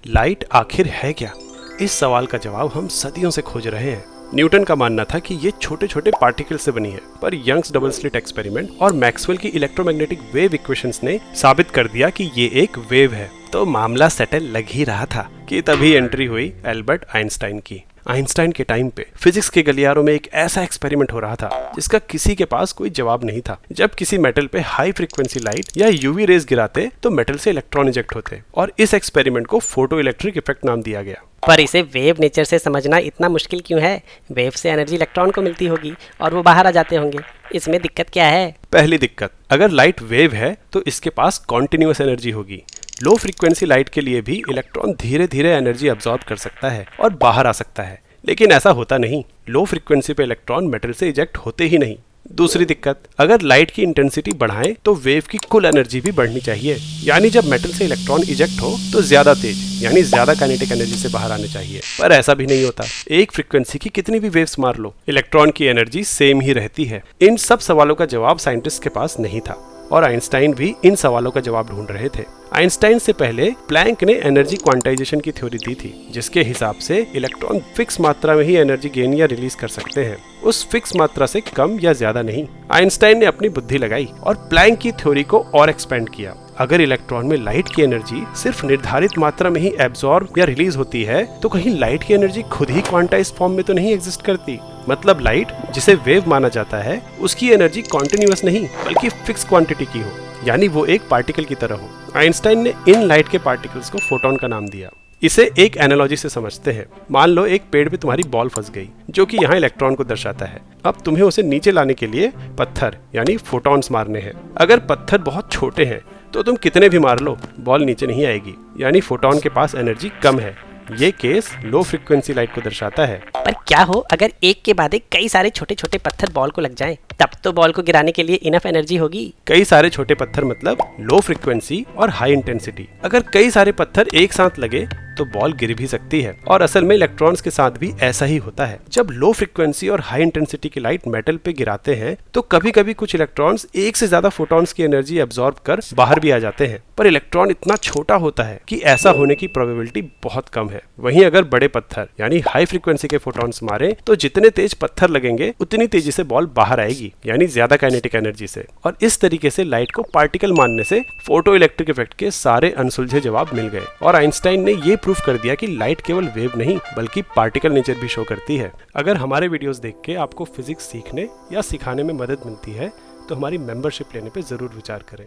Light आखिर है क्या? इस सवाल का जवाब हम सदियों से खोज रहे हैं। न्यूटन का मानना था कि ये छोटे छोटे पार्टिकल से बनी है, पर यंग्स डबल स्लिट एक्सपेरिमेंट और मैक्सवेल की इलेक्ट्रोमैग्नेटिक वेव इक्वेशंस ने साबित कर दिया कि ये एक वेव है। तो मामला सेटल लग ही रहा था कि तभी एंट्री हुई एल्बर्ट आइंस्टाइन की। आइंस्टाइन के टाइम पे फिजिक्स के गलियारों में एक ऐसा एक्सपेरिमेंट हो रहा था जिसका किसी के पास कोई जवाब नहीं था। जब किसी मेटल पे हाई फ्रीक्वेंसी लाइट या यूवी रेज गिराते तो मेटल से इलेक्ट्रॉन इजेक्ट होते और इस एक्सपेरिमेंट को फोटो इलेक्ट्रिक इफेक्ट नाम दिया गया। पर इसे वेव नेचर से समझना इतना मुश्किल क्यों है? वेव से एनर्जी इलेक्ट्रॉन को मिलती होगी और वो बाहर आ जाते होंगे। इसमें दिक्कत क्या है? पहली दिक्कत, अगर लाइट वेव है तो इसके पास कॉन्टिन्यूअस एनर्जी होगी। लो फ्रीक्वेंसी लाइट के लिए भी इलेक्ट्रॉन धीरे धीरे एनर्जी अब्सॉर्ब कर सकता है और बाहर आ सकता है, लेकिन ऐसा होता नहीं। लो फ्रीक्वेंसी पे इलेक्ट्रॉन मेटल से इजेक्ट होते ही नहीं। दूसरी दिक्कत, अगर लाइट की इंटेंसिटी बढ़ाएं तो वेव की कुल एनर्जी भी बढ़नी चाहिए, यानी जब मेटल से इलेक्ट्रॉन इजेक्ट हो तो ज्यादा तेज यानी ज्यादा काइनेटिक एनर्जी से बाहर आने चाहिए। पर ऐसा भी नहीं होता। एक फ्रीक्वेंसी की कितनी भी वेव्स मार लो, इलेक्ट्रॉन की एनर्जी सेम ही रहती है। इन सब सवालों का जवाब साइंटिस्ट के पास नहीं था और आइंस्टाइन भी इन सवालों का जवाब ढूंढ रहे थे। आइंस्टाइन से पहले प्लैंक ने एनर्जी क्वांटाइजेशन की थ्योरी दी थी, जिसके हिसाब से इलेक्ट्रॉन फिक्स मात्रा में ही एनर्जी गेन या रिलीज कर सकते हैं, उस फिक्स मात्रा से कम या ज्यादा नहीं। आइंस्टाइन ने अपनी बुद्धि लगाई और प्लैंक की थ्योरी को और एक्सपेंड किया। अगर इलेक्ट्रॉन में लाइट की एनर्जी सिर्फ निर्धारित मात्रा में ही एब्सॉर्ब या रिलीज होती है तो कहीं लाइट की एनर्जी खुद ही क्वांटाइज्ड फॉर्म में तो नहीं एग्जिस्ट करती। मतलब लाइट, जिसे वेव माना जाता है, उसकी एनर्जी कॉन्टिन्यूअस नहीं बल्कि फिक्स क्वांटिटी की हो, यानी वो एक पार्टिकल की तरह हो। आइंस्टाइन ने इन लाइट के पार्टिकल्स को फोटॉन का नाम दिया। इसे एक एनालॉजी से समझते हैं। मान लो एक पेड़ पे तुम्हारी बॉल फंस गई, जो कि यहाँ इलेक्ट्रॉन को दर्शाता है। अब तुम्हें उसे नीचे लाने के लिए पत्थर यानी फोटॉन्स मारने हैं। अगर पत्थर बहुत छोटे हैं तो तुम कितने भी मार लो, बॉल नीचे नहीं आएगी, यानी फोटॉन के पास एनर्जी कम है। ये केस लो फ्रीक्वेंसी लाइट को दर्शाता है। पर क्या हो अगर एक के बाद एक कई सारे छोटे छोटे पत्थर बॉल को लग जाएं? तब तो बॉल को गिराने के लिए इनफ एनर्जी होगी। कई सारे छोटे पत्थर मतलब लो फ्रीक्वेंसी और हाई इंटेंसिटी। अगर कई सारे पत्थर एक साथ लगे तो बॉल गिर भी सकती है, और असल में इलेक्ट्रॉन्स के साथ भी ऐसा ही होता है। जब लो फ्रीक्वेंसी और हाई इंटेंसिटी की लाइट मेटल पे गिराते हैं तो कभी कभी कुछ इलेक्ट्रॉन्स एक से ज्यादा फोटॉन्स की एनर्जी एब्सॉर्ब कर बाहर भी आ जाते हैं, पर इलेक्ट्रॉन इतना छोटा होता है कि ऐसा होने की प्रोबेबिलिटी बहुत कम है। वहीं अगर बड़े पत्थर यानी हाई फ्रीक्वेंसी के फोटॉन्स मारे तो जितने तेज पत्थर लगेंगे उतनी तेजी से बॉल बाहर आएगी, यानी ज्यादा काइनेटिक एनर्जी से। और इस तरीके से लाइट को पार्टिकल मानने से फोटो इलेक्ट्रिक इफेक्ट के सारे अनसुलझे जवाब मिल गए, और आइंस्टाइन ने ये प्रूफ कर दिया कि लाइट केवल वेव नहीं बल्कि पार्टिकल नेचर भी शो करती है। अगर हमारे वीडियोस देख के आपको फिजिक्स सीखने या सिखाने में मदद मिलती है तो हमारी मेंबरशिप लेने पे जरूर विचार करें।